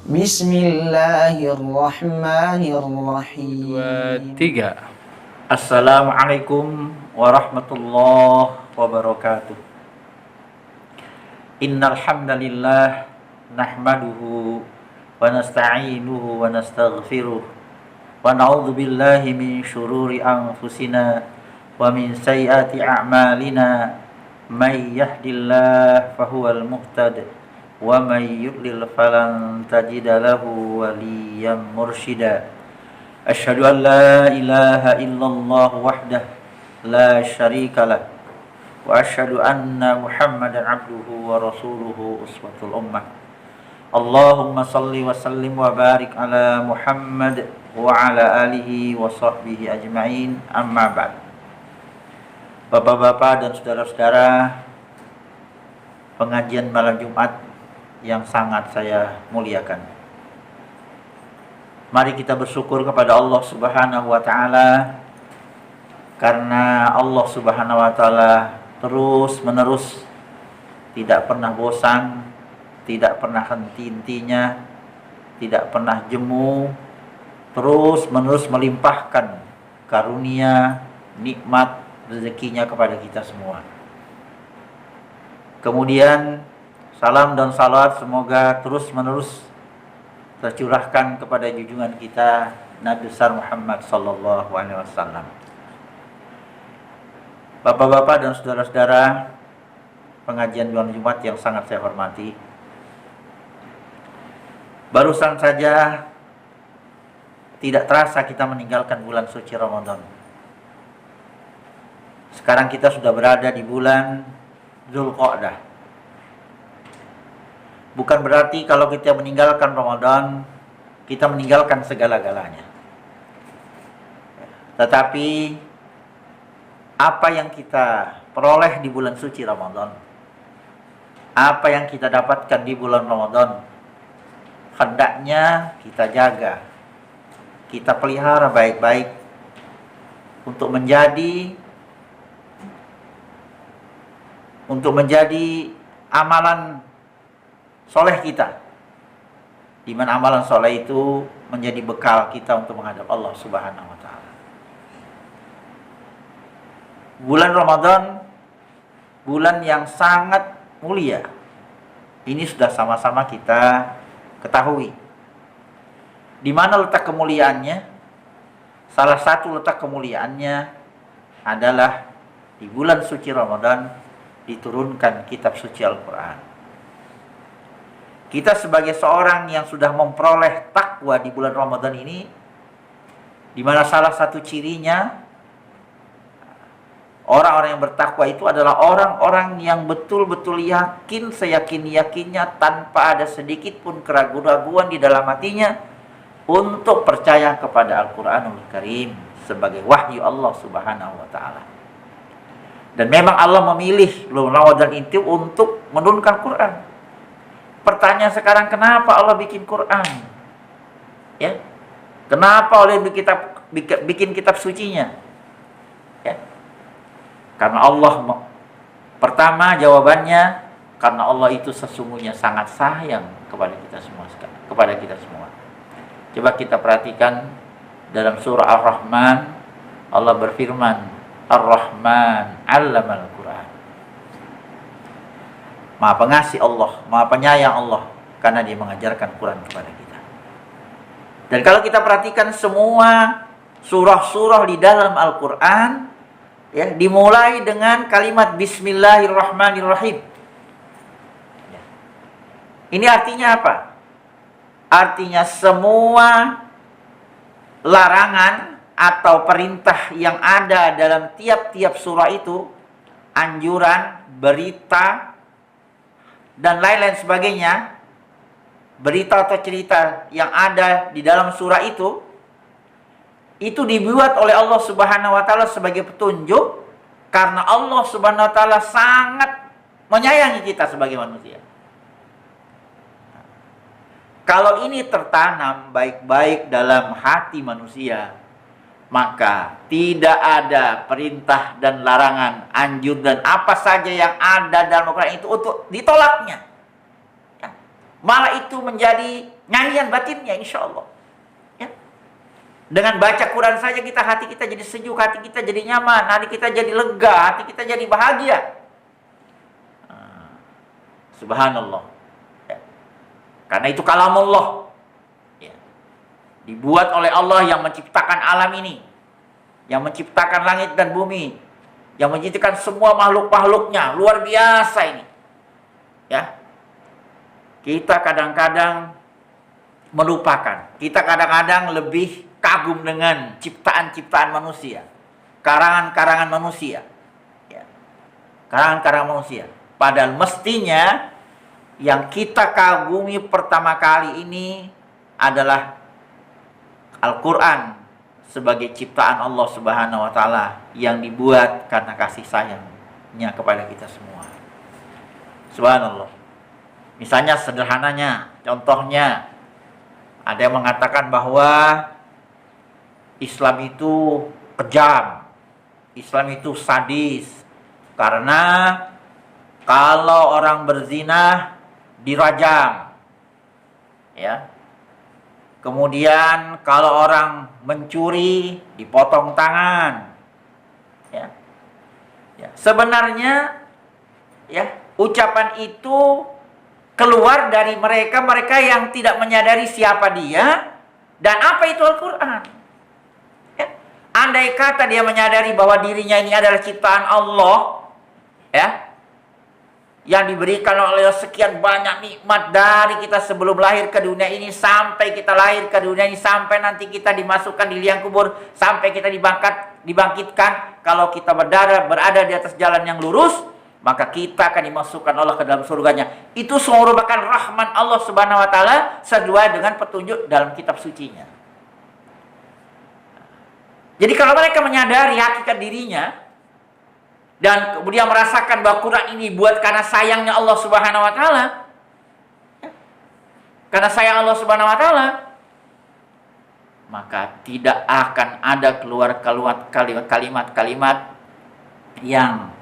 Bismillahirrahmanirrahim. 2, 3. Assalamualaikum warahmatullahi wabarakatuh. Innal hamdalillah nahmaduhu wa nasta'inuhu wa nastaghfiruh wa na'udzu billahi min syururi anfusina wa min sayyiati a'malina. May yahdihillahu fahuwal muhtadi wa may yudlil falan tajida lahu waliyyan mursyida. Asyhadu an la ilaha illallah wahdah la syarika lah wa asyhadu anna Muhammadan abduhu wa rasuluhu uswatul ummah. Allahumma salli wa sallim wa barik ala Muhammad wa ala alihi wa sahbihi ajma'in, amma ba'd. Bapak-bapak dan saudara-saudara, pengajian malam Jumat yang sangat saya muliakan, mari kita bersyukur kepada Allah Subhanahu wa taala, karena Allah Subhanahu wa taala terus menerus tidak pernah bosan, tidak pernah henti-hentinya, tidak pernah jemu, terus menerus melimpahkan karunia, nikmat, rezekinya kepada kita semua. Kemudian salam dan salawat semoga terus menerus tercurahkan kepada junjungan kita Nabi besar Muhammad sallallahu alaihi wasallam. Bapak-bapak dan saudara-saudara, pengajian bulan Jumat yang sangat saya hormati, barusan saja tidak terasa kita meninggalkan bulan suci Ramadan. Sekarang kita sudah berada di bulan Dzulqa'dah. Bukan berarti kalau kita meninggalkan Ramadan, kita meninggalkan segala-galanya. Tetapi apa yang kita peroleh di bulan suci Ramadan, apa yang kita dapatkan di bulan Ramadan, hendaknya kita jaga, kita pelihara baik-baik untuk menjadi amalan soleh kita, di mana amalan soleh itu menjadi bekal kita untuk menghadap Allah Subhanahu wa taala. Bulan Ramadan, bulan yang sangat mulia. Ini sudah sama-sama kita ketahui. Di mana letak kemuliaannya? Salah satu letak kemuliaannya adalah di bulan suci Ramadan diturunkan kitab suci Al-Quran. Kita sebagai seorang yang sudah memperoleh takwa di bulan Ramadan ini, di mana salah satu cirinya orang-orang yang bertakwa itu adalah orang-orang yang betul-betul yakin, seyakin-yakinnya, tanpa ada sedikit pun keraguan-raguan di dalam hatinya untuk percaya kepada Al-Quranul Karim sebagai wahyu Allah Subhanahu wa taala. Dan memang Allah memilih bulan Ramadan itu untuk menurunkan Quran. Pertanyaan sekarang, kenapa Allah bikin Quran? Ya, kenapa Allah bikin kitab sucinya? Ya, karena Allah, pertama jawabannya, karena Allah itu sesungguhnya sangat sayang kepada kita semua. Coba kita perhatikan dalam surah Ar-Rahman, Allah berfirman, Ar-Rahman 'allamal Quran. Maha pengasih Allah, maha penyayang Allah, karena dia mengajarkan Quran kepada kita. Dan kalau kita perhatikan semua surah-surah di dalam Al-Quran, ya, dimulai dengan kalimat Bismillahirrahmanirrahim. Ya. Ini artinya apa? Artinya semua larangan atau perintah yang ada dalam tiap-tiap surah itu, anjuran, berita, dan lain-lain sebagainya, berita atau cerita yang ada di dalam surah itu dibuat oleh Allah Subhanahu wa taala sebagai petunjuk, karena Allah Subhanahu wa taala sangat menyayangi kita sebagai manusia. Kalau ini tertanam baik-baik dalam hati manusia, maka tidak ada perintah dan larangan, anjur dan apa saja yang ada dalam Al-Quran itu untuk ditolaknya. Ya. malah itu menjadi nyanyian batinnya insya Allah. Ya. Dengan baca Quran saja hati kita jadi sejuk, hati kita jadi nyaman, hati kita jadi lega, hati kita jadi bahagia. Subhanallah. Ya. Karena itu kalamullah. Ya. Dibuat oleh Allah yang menciptakan alam ini, yang menciptakan langit dan bumi, yang menciptakan semua makhluk-makhluknya. Luar biasa ini. Ya. Kita kadang-kadang melupakan. Kita kadang-kadang lebih kagum dengan ciptaan-ciptaan manusia, karangan-karangan manusia. Ya. Karangan-karangan manusia. Padahal mestinya yang kita kagumi pertama kali ini adalah Al-Quran sebagai ciptaan Allah Subhanahu wa Ta'ala yang dibuat karena kasih sayangnya kepada kita semua. Subhanallah. Misalnya sederhananya, contohnya ada yang mengatakan bahwa Islam itu kejam, Islam itu sadis, karena kalau orang berzina dirajam, ya. Kemudian kalau orang mencuri dipotong tangan, ya. Ya. Sebenarnya, ya, ucapan itu keluar dari mereka yang tidak menyadari siapa dia dan apa itu Al-Quran. Ya. Andai kata dia menyadari bahwa dirinya ini adalah ciptaan Allah, ya, yang diberikan oleh sekian banyak nikmat dari kita sebelum lahir ke dunia ini sampai kita lahir ke dunia ini, sampai nanti kita dimasukkan di liang kubur, sampai kita dibangkitkan. Kalau kita berada di atas jalan yang lurus, maka kita akan dimasukkan Allah ke dalam surganya. Itu semua merupakan rahman Allah Subhanahu wa Ta'ala sesuai dengan petunjuk dalam kitab sucinya. Jadi kalau mereka menyadari hakikat dirinya dan kemudian merasakan bahwa Quran ini buat karena sayangnya Allah Subhanahu wa Ta'ala, ya, karena sayang Allah Subhanahu wa Ta'ala, maka tidak akan ada keluar kalimat-kalimat yang,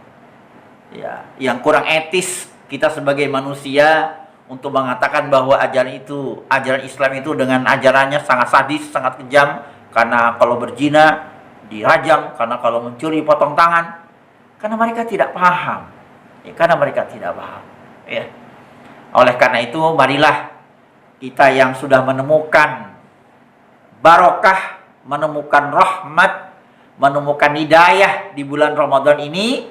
ya, yang kurang etis kita sebagai manusia untuk mengatakan bahwa ajaran Islam itu dengan ajarannya sangat sadis, sangat kejam, karena kalau berzina dirajam, karena kalau mencuri potong tangan. Karena mereka tidak paham. Ya, karena mereka tidak paham. Ya. Oleh karena itu, marilah kita yang sudah menemukan barokah, menemukan rahmat, menemukan hidayah di bulan Ramadan ini,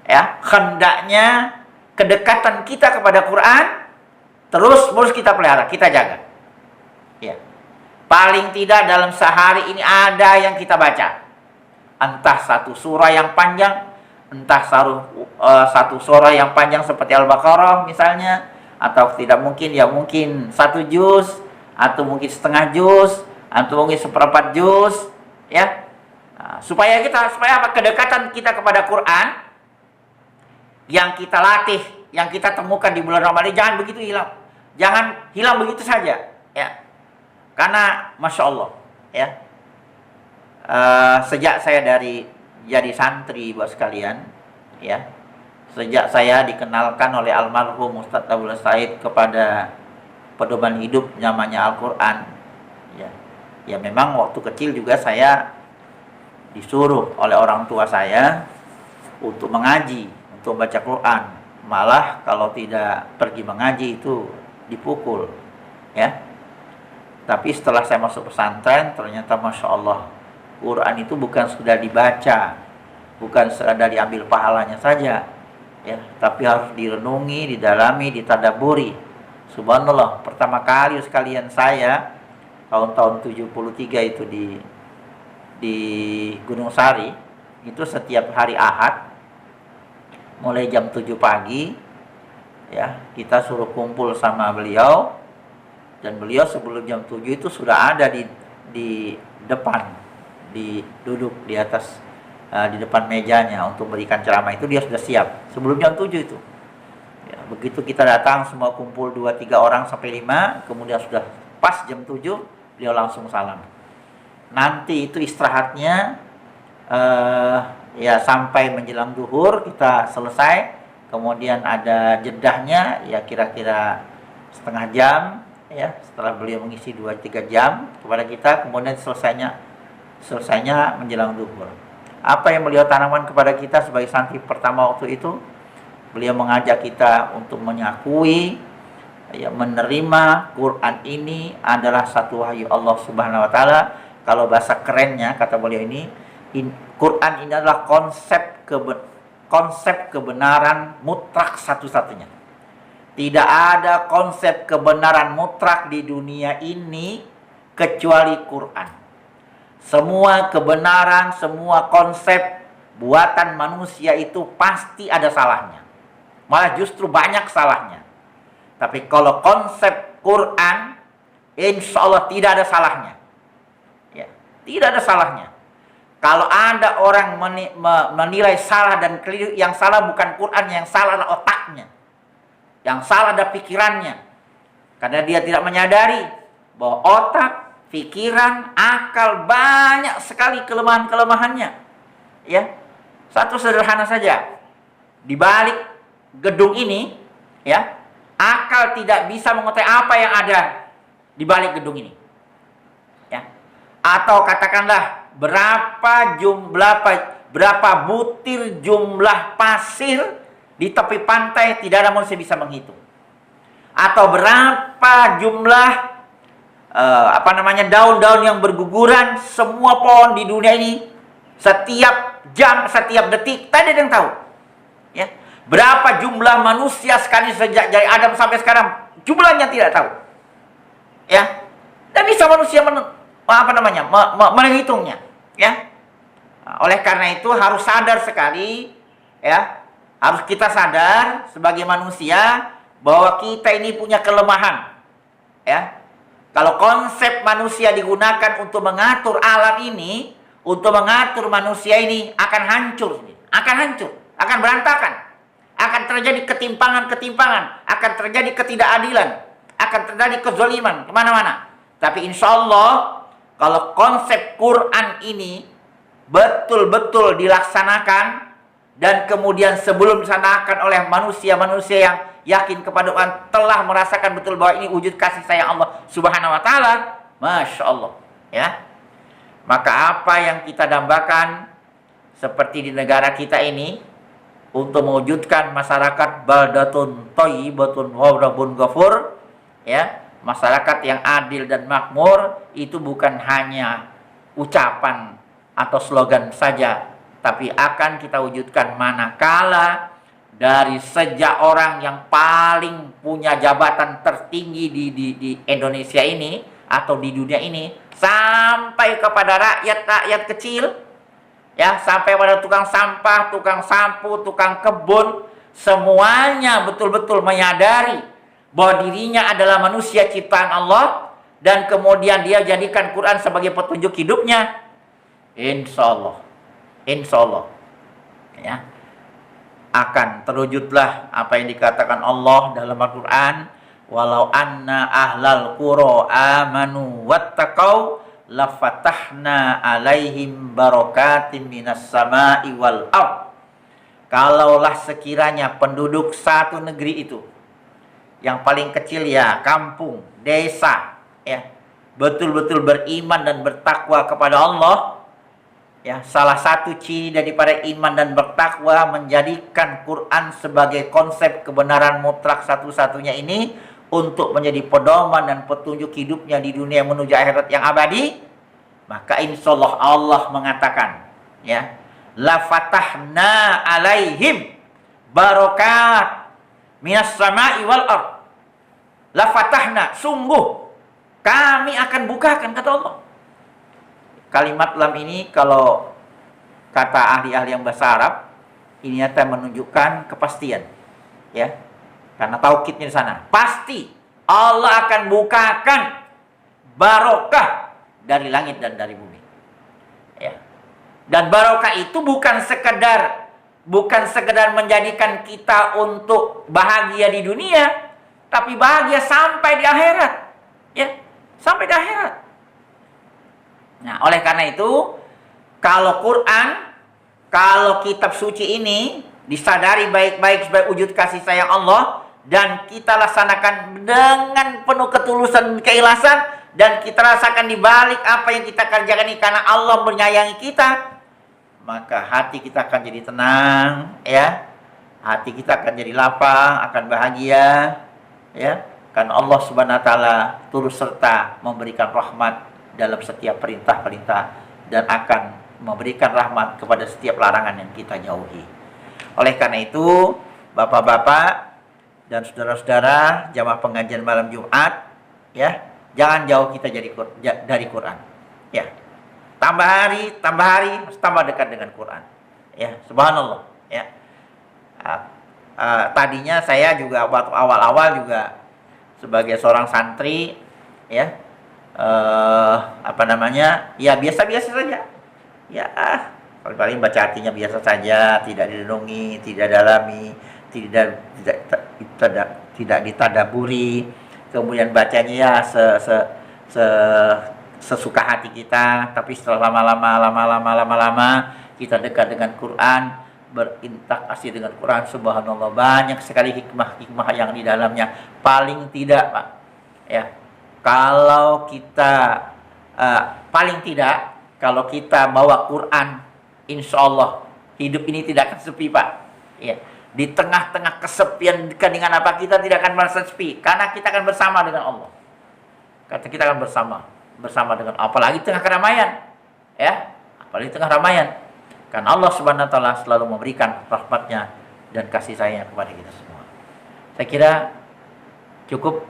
ya, hendaknya kedekatan kita kepada Quran terus kita pelihara, kita jaga. Ya. Paling tidak dalam sehari ini ada yang kita baca. Entah satu surah yang panjang, entah satu surah yang panjang seperti Al-Baqarah misalnya, atau tidak mungkin satu juz, atau mungkin setengah juz, atau mungkin seperempat juz, ya. Nah, supaya apa, kedekatan kita kepada Quran yang kita latih, yang kita temukan di bulan Ramadan jangan begitu hilang, jangan hilang begitu saja, ya. Karena masya Allah, ya, sejak saya jadi santri buat sekalian, ya, sejak saya dikenalkan oleh almarhum Ustadz Abdul Said kepada pedoman hidup namanya Al-Quran, ya memang waktu kecil juga saya disuruh oleh orang tua saya untuk mengaji, untuk membaca Quran. Malah kalau tidak pergi mengaji itu dipukul, ya. Tapi setelah saya masuk pesantren, ternyata masya Allah, Quran itu bukan sudah dibaca, bukan sekadar diambil pahalanya saja, ya, tapi harus direnungi, didalami, ditadaburi. Subhanallah, pertama kali sekalian saya tahun 73 itu di Gunung Sari, itu setiap hari Ahad mulai jam 7 pagi, ya, kita suruh kumpul sama beliau, dan beliau sebelum jam 7 itu sudah ada di depan, duduk di atas, di depan mejanya untuk berikan ceramah. Itu dia sudah siap sebelum jam 7 itu, ya, begitu kita datang semua kumpul 2-3 orang sampai 5, kemudian sudah pas jam 7 beliau langsung salam. Nanti itu istirahatnya ya sampai menjelang zuhur kita selesai, kemudian ada jedahnya, ya kira-kira setengah jam, ya, setelah beliau mengisi 2-3 jam kepada kita, kemudian selesainya menjelang zuhur. Apa yang beliau tanamkan kepada kita sebagai santri pertama waktu itu? Beliau mengajak kita untuk mengakui, ya, menerima Quran ini adalah satu wahyu Allah Subhanahu wa taala. Kalau bahasa kerennya, kata beliau ini, Quran ini adalah konsep kebenaran mutlak satu-satunya. Tidak ada konsep kebenaran mutlak di dunia ini kecuali Quran. Semua kebenaran, semua konsep buatan manusia itu pasti ada salahnya. Malah justru banyak salahnya. Tapi kalau konsep Quran, insya Allah tidak ada salahnya. Ya, tidak ada salahnya. Kalau ada orang menilai salah dan keliru, yang salah bukan Quran, yang salah adalah otaknya. Yang salah adalah pikirannya. Karena dia tidak menyadari bahwa otak, pikiran, akal banyak sekali kelemahan-kelemahannya. Ya, satu sederhana saja. Di balik gedung ini, ya, akal tidak bisa mengetahui apa yang ada di balik gedung ini. Ya. Atau katakanlah berapa butir jumlah pasir di tepi pantai, tidak ada manusia bisa menghitung. Atau berapa jumlah daun-daun yang berguguran, semua pohon di dunia ini, setiap jam, setiap detik, tak ada yang tahu. Ya. Berapa jumlah manusia sekali sejak dari Adam sampai sekarang, jumlahnya tidak tahu. Ya. Dan bisa manusia menghitungnya, ya. Oleh karena itu harus sadar sekali, ya. Harus kita sadar sebagai manusia bahwa kita ini punya kelemahan. Ya. Kalau konsep manusia digunakan untuk mengatur alam ini, untuk mengatur manusia ini, akan hancur, akan berantakan. Akan terjadi ketimpangan-ketimpangan, akan terjadi ketidakadilan, akan terjadi kezaliman kemana-mana. Tapi insya Allah, kalau konsep Quran ini betul-betul dilaksanakan, dan kemudian sebelum dilaksanakan oleh manusia-manusia yang yakin kepada Tuhan, telah merasakan betul bahwa ini wujud kasih sayang Allah Subhanahu wa taala, Masya Allah, ya. Maka apa yang kita dambakan seperti di negara kita ini, untuk mewujudkan masyarakat baldatun thayyibatun wa rabbun ghafur, ya, masyarakat yang adil dan makmur, itu bukan hanya ucapan atau slogan saja, tapi akan kita wujudkan manakala dari sejak orang yang paling punya jabatan tertinggi di Indonesia ini atau di dunia ini, sampai kepada rakyat kecil, ya, sampai pada tukang sampah, tukang sapu, tukang kebun, semuanya betul-betul menyadari bahwa dirinya adalah manusia ciptaan Allah, dan kemudian dia jadikan Quran sebagai petunjuk hidupnya. Insya Allah, ya, akan terwujudlah apa yang dikatakan Allah dalam Al-Quran, walau anna ahlal qura amanu wattaqau lafatahna alaihim barakatim minas sama'i wal ard. Kalaulah sekiranya penduduk satu negeri itu, yang paling kecil ya kampung, desa, ya, betul-betul beriman dan bertakwa kepada Allah, ya, salah satu ciri daripada iman dan bertakwa menjadikan Quran sebagai konsep kebenaran mutlak satu-satunya ini untuk menjadi pedoman dan petunjuk hidupnya di dunia menuju akhirat yang abadi. Maka insya Allah mengatakan, ya, la fatahna alaihim barakat minas sama'i wal ard. La fatahna, sungguh kami akan bukakan, kata Allah. Kalimat lam ini kalau kata ahli-ahli yang bahasa Arab, ini nyata menunjukkan kepastian, ya. Karena taukidnya di sana. Pasti Allah akan bukakan barokah dari langit dan dari bumi. Ya. Dan barokah itu bukan sekedar menjadikan kita untuk bahagia di dunia, tapi bahagia sampai di akhirat. Ya, sampai di akhirat. Nah, oleh karena itu, kalau Quran, kalau kitab suci ini disadari baik-baik sebagai wujud kasih sayang Allah, dan kita laksanakan dengan penuh ketulusan, keikhlasan, dan kita rasakan di balik apa yang kita kerjakan ini karena Allah menyayangi kita, maka hati kita akan jadi tenang, ya. Hati kita akan jadi lapang, akan bahagia, ya. Karena Allah Subhanahu wa taala turut serta memberikan rahmat dalam setiap perintah-perintah dan akan memberikan rahmat kepada setiap larangan yang kita jauhi. Oleh karena itu, Bapak-bapak dan saudara-saudara jamaah pengajian malam Jumat, ya, jangan jauh kita dari Quran. Ya. Tambah hari, tambah dekat dengan Quran. Ya, subhanallah, ya. Tadinya saya juga waktu awal-awal juga sebagai seorang santri, ya, ya biasa-biasa saja. Ya, paling baca artinya biasa saja, tidak direnungi, tidak dalami, tidak ditadaburi, kemudian bacanya ya sesuka hati kita. Tapi setelah lama-lama kita dekat dengan Quran, berinteraksi dengan Quran, subhanallah, banyak sekali hikmah-hikmah yang di dalamnya. Paling tidak, Pak, ya, kalau kita kalau kita bawa Quran, insya Allah hidup ini tidak akan sepi, Pak. Ya. Di tengah-tengah kesepian dengan apa, kita tidak akan merasa sepi, karena kita akan bersama dengan Allah. Kata kita akan bersama dengan, apalagi tengah keramaian, ya, apalagi tengah ramaian, karena Allah Subhanahu wa taala selalu memberikan rahmatnya dan kasih sayangnya kepada kita semua. Saya kira cukup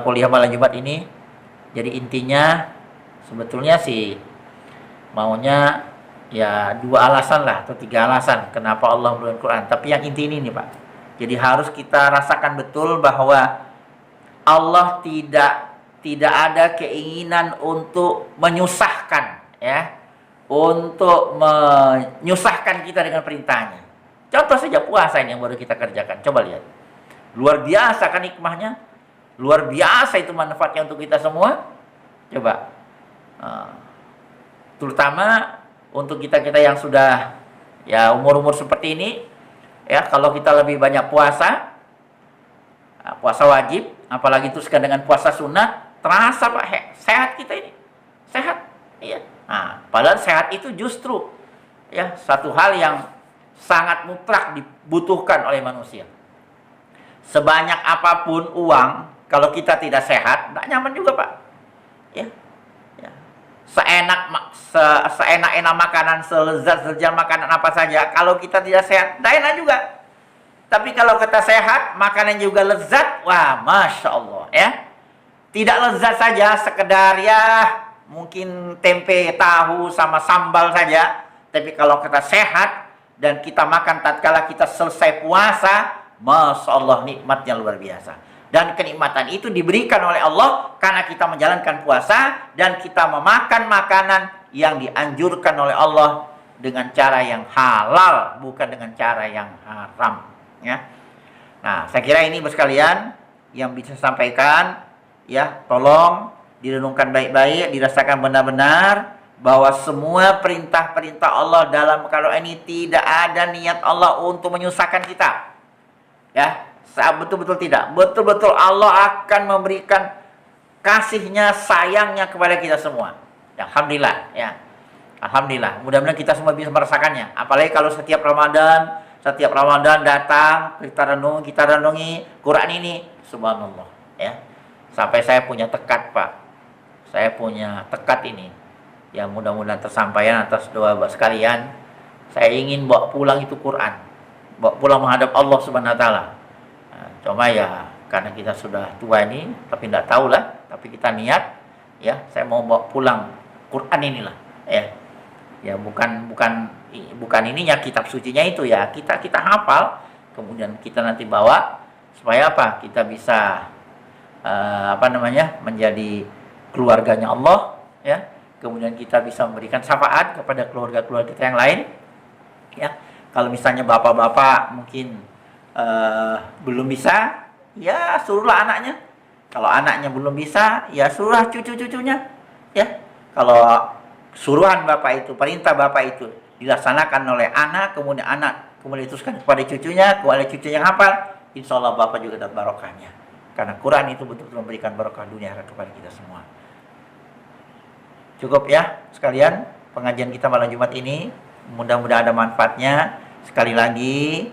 kuliah malam Jumat ini. Jadi intinya sebetulnya sih maunya ya 2 alasan lah atau 3 alasan kenapa Allah menurunkan Quran. Tapi yang inti ini nih, Pak. Jadi harus kita rasakan betul bahwa Allah tidak ada keinginan untuk menyusahkan, ya, untuk menyusahkan kita dengan perintahnya. Contoh saja puasa ini yang baru kita kerjakan. Coba lihat. Luar biasa kan hikmahnya? Luar biasa itu manfaatnya untuk kita semua. Coba. Terutama untuk kita-kita yang sudah ya umur-umur seperti ini, ya, kalau kita lebih banyak puasa wajib, apalagi teruskan dengan puasa sunnah, terasa, Pak, sehat kita ini. Sehat. Iya. Nah, padahal sehat itu justru ya satu hal yang sangat mutlak dibutuhkan oleh manusia. Sebanyak apapun uang, kalau kita tidak sehat, tidak nyaman juga, Pak. Ya. Seenak-enak makanan, selezat-lezat makanan apa saja, kalau kita tidak sehat, tidak enak juga. Tapi kalau kita sehat, makanan juga lezat, wah, masya Allah, ya. Tidak lezat saja, sekedar ya mungkin tempe, tahu, sama sambal saja. Tapi kalau kita sehat dan kita makan tatkala kita selesai puasa, masya Allah, nikmatnya luar biasa. Dan kenikmatan itu diberikan oleh Allah karena kita menjalankan puasa dan kita memakan makanan yang dianjurkan oleh Allah dengan cara yang halal, bukan dengan cara yang haram, ya. Nah, saya kira ini sekalian yang bisa sampaikan, ya. Tolong direnungkan baik-baik, dirasakan benar-benar bahwa semua perintah-perintah Allah dalam Al-Quran ini tidak ada niat Allah untuk menyusahkan kita, ya. Betul-betul tidak. Betul-betul Allah akan memberikan kasihnya, sayangnya kepada kita semua. Alhamdulillah, ya. Alhamdulillah. Mudah-mudahan kita semua bisa merasakannya. Apalagi kalau setiap Ramadan datang, kita renungi Quran ini, subhanallah, ya. Sampai saya punya tekad, Pak. Saya punya tekad ini. Ya, mudah-mudahan tersampaikan atas doa sekalian. Saya ingin bawa pulang itu Quran. Bawa pulang menghadap Allah Subhanahu wa taala. Cuma ya karena kita sudah tua ini, tapi tidak tahu lah. Tapi kita niat, ya, saya mau bawa pulang Quran inilah, ya. Ya bukan ininya kitab sucinya itu, ya. Kita hafal, kemudian kita nanti bawa supaya apa? Kita bisa menjadi keluarganya Allah, ya. Kemudian kita bisa memberikan syafaat kepada keluarga-keluarga kita yang lain, ya. Kalau misalnya bapak-bapak mungkin belum bisa, ya suruhlah anaknya. Kalau anaknya belum bisa, ya suruhlah cucu-cucunya, ya. Kalau suruhan bapak itu, perintah bapak itu dilaksanakan oleh anak, kemudian teruskan kepada cucunya yang hafal, insya Allah Bapak juga dapat barokahnya. Karena Quran itu betul-betul memberikan barokah dunia akhirat kepada kita semua. Cukup ya sekalian pengajian kita malam Jumat ini. Mudah-mudahan ada manfaatnya. Sekali lagi,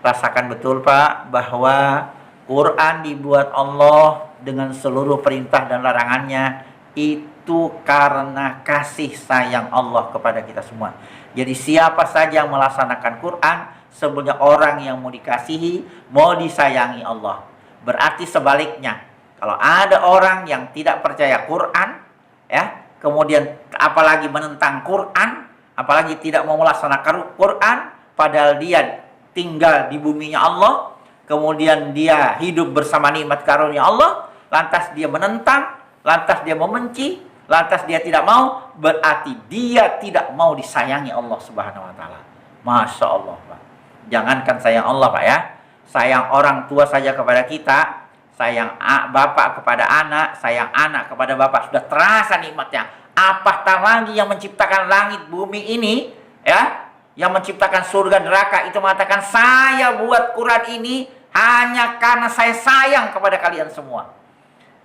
rasakan betul Pak bahwa Quran dibuat Allah dengan seluruh perintah dan larangannya itu karena kasih sayang Allah kepada kita semua. Jadi siapa saja yang melaksanakan Quran sebenarnya orang yang mau dikasihi, mau disayangi Allah. Berarti sebaliknya, kalau ada orang yang tidak percaya Quran, ya, kemudian apalagi menentang Quran, apalagi tidak mau melaksanakan Quran, padahal dia tinggal di buminya Allah, kemudian dia hidup bersama nikmat karunia Allah, lantas dia menentang, lantas dia membenci, lantas dia tidak mau, berarti dia tidak mau disayangi Allah Subhanahu wa taala. Masya Allah, Pak. Jangankan sayang Allah, Pak ya. Sayang orang tua saja kepada kita, sayang bapak kepada anak, sayang anak kepada bapak, sudah terasa nikmatnya. Apatah lagi yang menciptakan langit bumi ini, ya, yang menciptakan surga neraka itu mengatakan, saya buat Quran ini hanya karena saya sayang kepada kalian semua.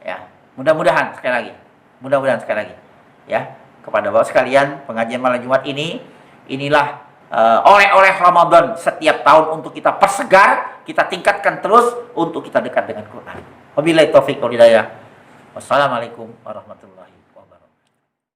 Ya, mudah-mudahan sekali lagi, ya, kepada Bapak sekalian, pengajian malam Jumat ini, inilah oleh-oleh Ramadan setiap tahun untuk kita persegar, kita tingkatkan terus untuk kita dekat dengan Quran. Wabillahi taufiq wal hidayah. Wassalamualaikum warahmatullahi wabarakatuh.